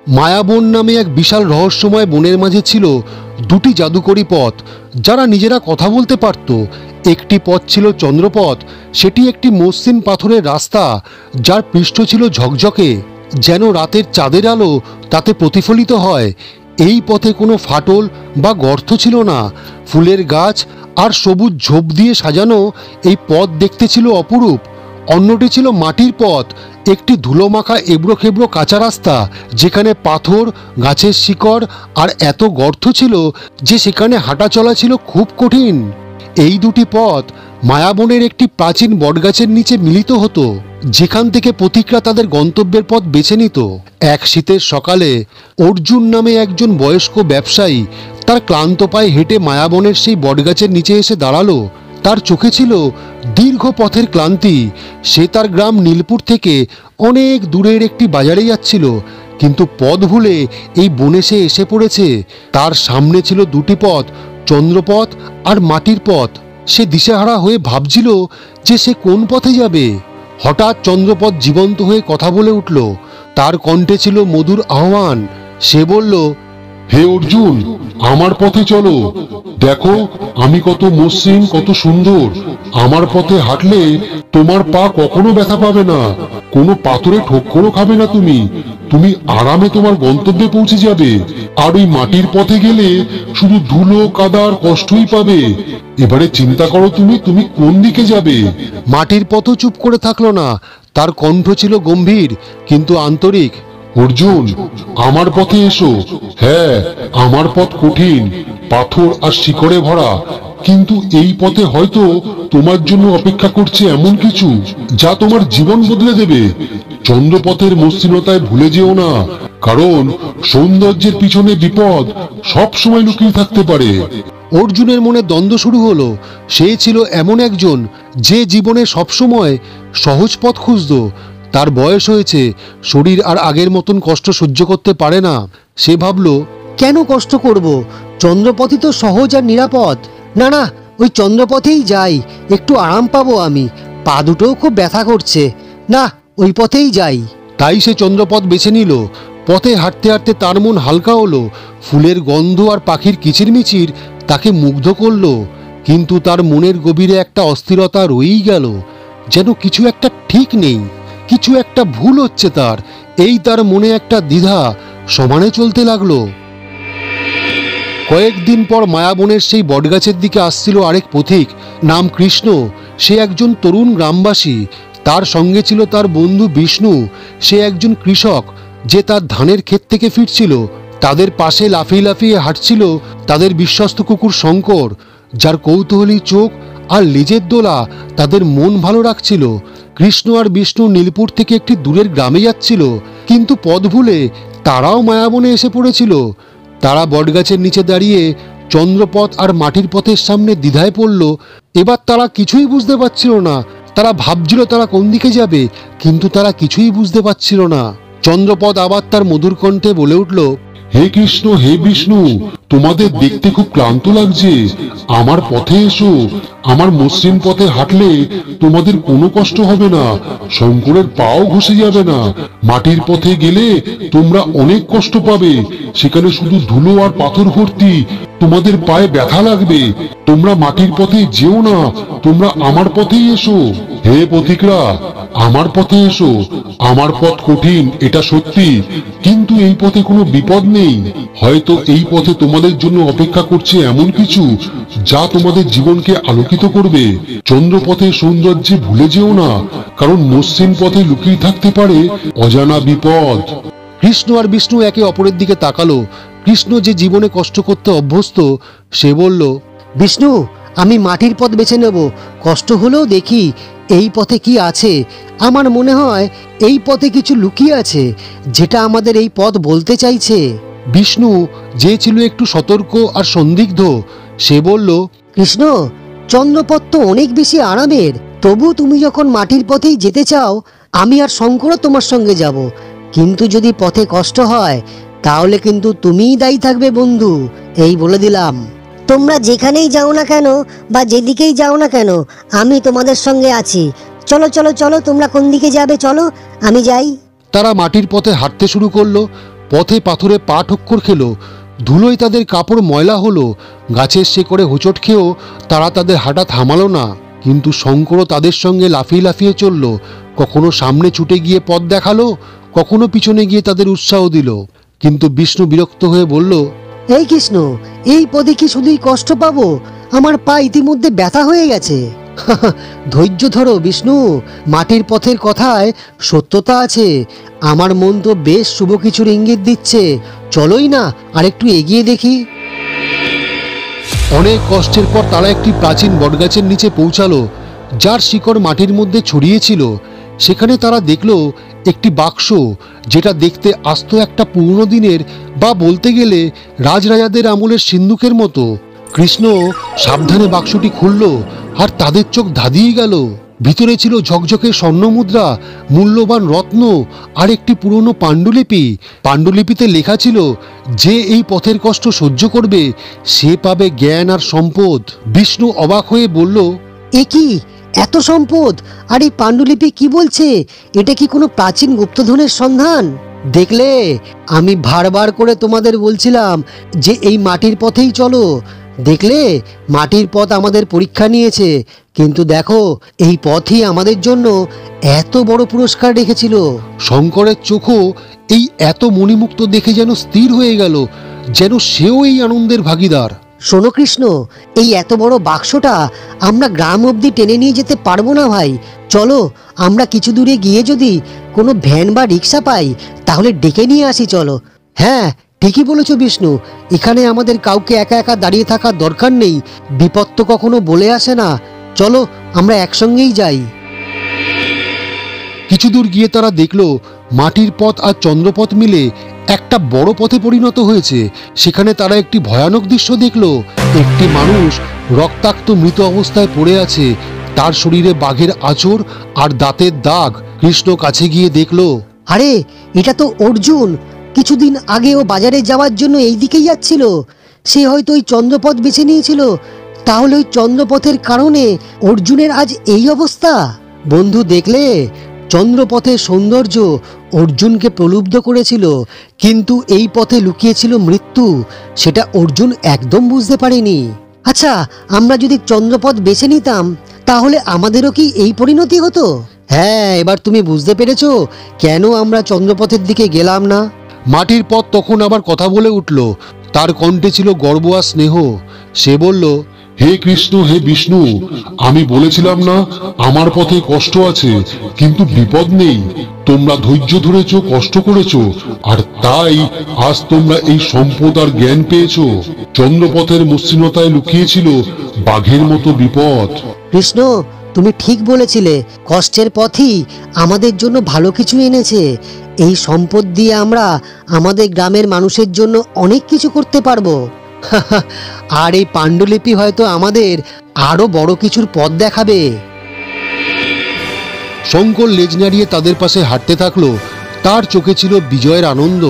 মায়াবন নামে এক বিশাল রহস্যময় বনের মাঝে ছিল দুটি জাদুকরী পথ, যারা নিজেরা কথা বলতে পারত। একটি পথ ছিল চন্দ্রপথ, সেটি একটি মসৃণ পাথরের রাস্তা, যার পৃষ্ঠ ছিল ঝকঝকে, যেন রাতের চাঁদের আলো তাতে প্রতিফলিত হয়। এই পথে কোনো ফাটল বা গর্ত ছিল না। ফুলের গাছ আর সবুজ ঝোপ দিয়ে সাজানো এই পথ দেখতে ছিল অপরূপ। অন্যটি ছিল মাটির পথ, একটি ধুলোমাখা এবড়ো খেবড়ো কাঁচা রাস্তা, যেখানে পাথর, গাছের শিকড় আর এত গর্ত ছিল যে সেখানে হাঁটা চলা ছিল খুব কঠিন। এই দুটি পথ মায়াবনের একটি প্রাচীন বটগাছের নিচে মিলিত হতো, যেখান থেকে পথিকরা তাদের গন্তব্যের পথ বেছে নিত। এক শীতের সকালে অর্জুন নামে একজন বয়স্ক ব্যবসায়ী তার ক্লান্ত পায়ে হেঁটে মায়াবনের সেই বটগাছের নিচে এসে দাঁড়ালো। তার চোখে ছিল দীর্ঘ পথের ক্লান্তি। সে তার গ্রাম নীলপুর থেকে অনেক দূরের একটি বাজারে যাচ্ছিল, কিন্তু পথ ভুলে এই বনে সে এসে পড়েছে। তার সামনে ছিল দুটি পথ, চন্দ্রপথ আর মাটির পথ। সে দিশেহারা হয়ে ভাবছিল যে সে কোন পথে যাবে। হঠাৎ চন্দ্রপথ জীবন্ত হয়ে কথা বলে উঠল। তার কণ্ঠে ছিল মধুর আহ্বান। সে বলল, হে অর্জুন, আমার পথে চলো। দেখো আমি কত মসৃণ, কত সুন্দর। আমার পথে হাঁটলে তোমার পা কখনো ব্যথা পাবে না, কোনো পাথরে ঠোক্করও খাবে না। তুমি আরামে তোমার গন্তব্যে পৌঁছে যাবে। আর ওই মাটির পথে গেলে শুধু ধুলো, কাদা আর কষ্টই পাবে। এবারে চিন্তা করো তুমি কোন দিকে যাবে। মাটির পথও চুপ করে থাকলো না। তার কণ্ঠ ছিল গম্ভীর কিন্তু আন্তরিক। অর্জুন, আমার পথে এসো। হ্যাঁ, আমার পথ কঠিন, পাথর আর শিকড়ে ভরা, কিন্তু এই পথে হয়তো তোমার জন্য অপেক্ষা করছে এমন কিছু যা তোমার জীবন বদলে দেবে। চন্দ্রপথের মসৃণতায় ভুলে যেও না, কারণ সৌন্দর্যের পিছনে বিপদ সব সময় লুকিয়ে থাকতে পারে। অর্জুনের মনে দ্বন্দ্ব শুরু হলো। সে ছিল এমন একজন যে জীবনে সবসময় সহজ পথ খুঁজত। তার বয়স হয়েছে, শরীর আর আগের মতন কষ্ট সহ্য করতে পারে না। সে ভাবল, কেন কষ্ট করব? চন্দ্রপথই তো সহজ আর নিরাপদ। না না, ওই চন্দ্রপথেই যাই, একটু আরাম পাবো আমি। পা দুটোও খুব ব্যথা করছে। না, ওই পথেই যাই। তাই সে চন্দ্রপথ বেছে নিল। পথে হাঁটতে হাঁটতে তার মন হালকা হলো। ফুলের গন্ধ আর পাখির কিচিরমিচির তাকে মুগ্ধ করলো, কিন্তু তার মনের গভীরে একটা অস্থিরতা রয়েই গেল, যেন কিছু একটা ঠিক নেই, কিছু একটা ভুল হচ্ছে তার। এই তার মনে একটা দ্বিধা সমানে চলতে লাগলো। কয়েকদিন পর মায়াবনের সেই বটগাছের দিকে আসছিল আরেক পথিক, নাম কৃষ্ণ। সে একজন তরুণ গ্রামবাসী। তার সঙ্গে ছিল তার বন্ধু বিষ্ণু। সে একজন কৃষক যে তার ধানের ক্ষেত থেকে ফিরছিল। তাদের পাশে লাফিয়ে লাফিয়ে হাঁটছিল তাদের বিশ্বস্ত কুকুর শঙ্কর, যার কৌতূহলী চোখ আর লেজের দোলা তাদের মন ভালো রাখছিল। কৃষ্ণ আর বিষ্ণু নীলপুর থেকে একটি দূরের গ্রামে যাচ্ছিল, কিন্তু পথ ভুলে তারাও মায়াবনে এসে পড়েছিল। তারা বটগাছের নিচে দাঁড়িয়ে চন্দ্রপথ আর মাটির পথের সামনে দ্বিধায় পড়ল। এবার তারা কিছুই বুঝতে পারছিল না। তারা ভাবছিল তারা কোন দিকে যাবে, কিন্তু তারা কিছুই বুঝতে পারছিল না। চন্দ্রপথ আবার তার মধুর কণ্ঠে বলে উঠল, হে কৃষ্ণ, হে বিষ্ণু, তোমাদের দেখতে খুব ক্লান্ত লাগছে। আমার পথে এসো। আমার মসৃণ পথে হাঁটলে তোমাদের কোনো কষ্ট হবে না, শঙ্করের পাও ঘষে যাবে না। মাটির পথে গেলে তোমরা অনেক কষ্ট পাবে, সেখানে শুধু ধুলো আর পাথর ভর্তি, তোমাদের পায়ে ব্যথা লাগবে। তোমরা মাটির পথে যেও না, তোমরা আমার পথেই এসো। হে পথিকরা, আমার পথে এসো। আমার পথ কঠিন, এটা সত্যি, কিন্তু এই পথে কোনো বিপদ নেই। হয়তো এই পথে তোমাদের জন্য অপেক্ষা করছে এমন কিছু যা তোমাদের জীবনকে আলোকিত করবে। চন্দ্রপথের সৌন্দর্যে ভুলে যেও না, কারণ মসৃণ পথে লুকিয়ে থাকতে পারে অজানা বিপদ। কৃষ্ণ আর বিষ্ণু একে অপরের দিকে তাকালো। কৃষ্ণ যে জীবনে কষ্ট করতে অভ্যস্ত, সে বলল, বিষ্ণু, আমি মাটির পথ বেছে নেব। কষ্ট হলেও দেখি এই পথে কি আছে। আমার মনে হয় এই পথে কিছু লুকিয়ে আছে, যেটা আমাদের এই পথ বলতে চাইছে। বিষ্ণু, যে ছিল একটু সতর্ক আর সন্দিগ্ধ, সে বলল, কৃষ্ণ, চন্দ্রপথ তো অনেক বেশি আরামের। তবু তুমি যখন মাটির পথেই যেতে চাও, আমি আর শঙ্করও তোমার সঙ্গে যাব। কিন্তু যদি পথে কষ্ট হয়, তাহলে কিন্তু তুমিই দায়ী থাকবে বন্ধু, এই বলে দিলাম। তোমরা যেখানেই যাও না কেন বা যেদিকেই যাও না কেন, আমি তোমাদের সঙ্গে আছি। চলো চলো চলো, তোমরা কোন দিকে যাবে চলো, আমি যাই। তারা মাটির পথে হাঁটতে শুরু করলো। পথে পাথরে পা ঠক্কর খেলো, ধুলোয় তাদের কাপড় ময়লা হলো, গাছের শেকড়ে হোঁচট খেয়েও তারা তাদের হাঁটা থামালো না। কিন্তু শঙ্করও তাদের সঙ্গে লাফিয়ে লাফিয়ে চলল, কখনো সামনে ছুটে গিয়ে পথ দেখালো, কখনো পিছনে গিয়ে তাদের উৎসাহ দিল। কিন্তু বিষ্ণু বিরক্ত হয়ে বলল, এই কৃষ্ণ, এই পদে কি শুধুই কষ্ট পাবো? আমার পা ইতিমধ্যে ব্যথা হয়ে গেছে। ধৈর্য ধরো বিষ্ণু, মাটির পথের কথায় সত্যতা আছে। আমার মন তো বেশ শুভ কিছুর ইঙ্গিত দিচ্ছে, চলোই না আর একটু এগিয়ে দেখি। অনেক কষ্টের পর তারা একটি প্রাচীন বটগাছের নিচে পৌঁছালো, যার শিকড় মাটির মধ্যে ছড়িয়েছিল। সেখানে তারা দেখল একটি বাক্স, যেটা দেখতে আস্ত একটা পুরনো দিনের, বা বলতে গেলে রাজরাজাদের আমলের সিন্ধুকের মতো। কৃষ্ণ সাবধানে বাক্সটি খুলল, আর তাদের চোখ ধাঁধিয়ে গেল। ভিতরে ছিল ঝকঝকে স্বর্ণমুদ্রা, মূল্যবান রত্ন আর একটি পুরনো পাণ্ডুলিপি। পাণ্ডুলিপিতে লেখা ছিল, যে এই পথের কষ্ট সহ্য করবে সে পাবে জ্ঞান আর সম্পদ। বিষ্ণু অবাক হয়ে বলল, এ কি, এত সম্পদ? আর এই পাণ্ডুলিপি কি বলছে? এটা কি কোনো প্রাচীন গুপ্তধনের সন্ধান? দেখলে, আমি বারবার করে তোমাদের বলছিলাম যে এই মাটির পথেই চলো। দেখলে, মাটির পথ আমাদের পরীক্ষা নিয়েছে, কিন্তু দেখো এই পথই আমাদের জন্য এত বড় পুরস্কার রেখেছিল। শঙ্করের চোখও এই এত মণিমুক্ত দেখে যেন স্থির হয়ে গেল, যেন সেও এই আনন্দের ভাগিদার। শোনো কৃষ্ণ, এই এত বড় বাক্সটা আমরা গ্রাম অবধি টেনে নিয়ে যেতে পারবো না ভাই। চলো, আমরা কিছু দূরে গিয়ে যদি কোনো ভ্যান বা রিক্সা পাই তাহলে ডেকে নিয়ে আসি, চলো। হ্যাঁ, ঠিকই বলেছ বিষ্ণু, এখানে আমাদের কাউকে একা একা দাঁড়িয়ে থাকার দরকার নেই। বিপদ তো কখনো বলে আসে না। চলো, আমরা একসঙ্গেই যাই। কিছু দূর গিয়ে তারা দেখল মাটির পথ আর চন্দ্রপথ মিলে একটা বড় পথে পরিণত হয়েছে। সেখানে তারা একটি ভয়ানক দৃশ্য দেখল। একটি মানুষ রক্তাক্ত মৃত অবস্থায় পড়ে আছে, তার শরীরে বাঘের আঁচড় আর দাঁতের দাগ। কৃষ্ণ কাছে গিয়ে দেখল, আরে, এটা তো অর্জুন। কিছুদিন আগে ও বাজারে যাওয়ার জন্য এই দিকেই যাচ্ছিল। সে হয়তো ওই চন্দ্রপথ বেছে নিয়েছিল। তাহলে ওই চন্দ্রপথের কারণে অর্জুনের আজ এই অবস্থা। বন্ধু, দেখলে, চন্দ্রপথের সৌন্দর্য অর্জুনকে প্রলুব্ধ করেছিল, কিন্তু এই পথে লুকিয়েছিল মৃত্যু। সেটা অর্জুন একদম বুঝতে পারেনি। আচ্ছা, আমরা যদি চন্দ্রপথ বেছে নিতাম তাহলে আমাদেরও কি এই পরিণতি হতো? হ্যাঁ, এবার তুমি বুঝতে পেরেছো কেন আমরা চন্দ্রপথের দিকে গেলাম না। মাটির পথ তখন আবার কথা বলে উঠল। তার কণ্ঠে ছিল গর্ব আর স্নেহ। সে বলল, হে কৃষ্ণ, হে বিষ্ণু, আমি বলেছিলাম না আমার পথে কষ্ট আছে, কিন্তু বিপদ নেই। তোমরা ধৈর্য ধরেছো, কষ্ট করেছো, আর তাই আজ তোমরা এই সম্পদ আর জ্ঞান পেয়েছো। চন্দ্রপথের মসৃণতায় লুকিয়েছিল বাঘের মতো বিপদ। কৃষ্ণ, তুমি ঠিক বলেছিলে, কষ্টের পথই আমাদের জন্য ভালো কিছু এনেছে। এই সম্পদ দিয়ে আমরা আমাদের গ্রামের মানুষের জন্য অনেক কিছু করতে পারবো। আর এই পাণ্ডুলিপি হয়তো আমাদের আরো বড় কিছুর পথ দেখাবে। শঙ্কর লেজ নাড়িয়ে তাদের পাশে হাঁটতে থাকলো। তার চোখে ছিল বিজয়ের আনন্দ।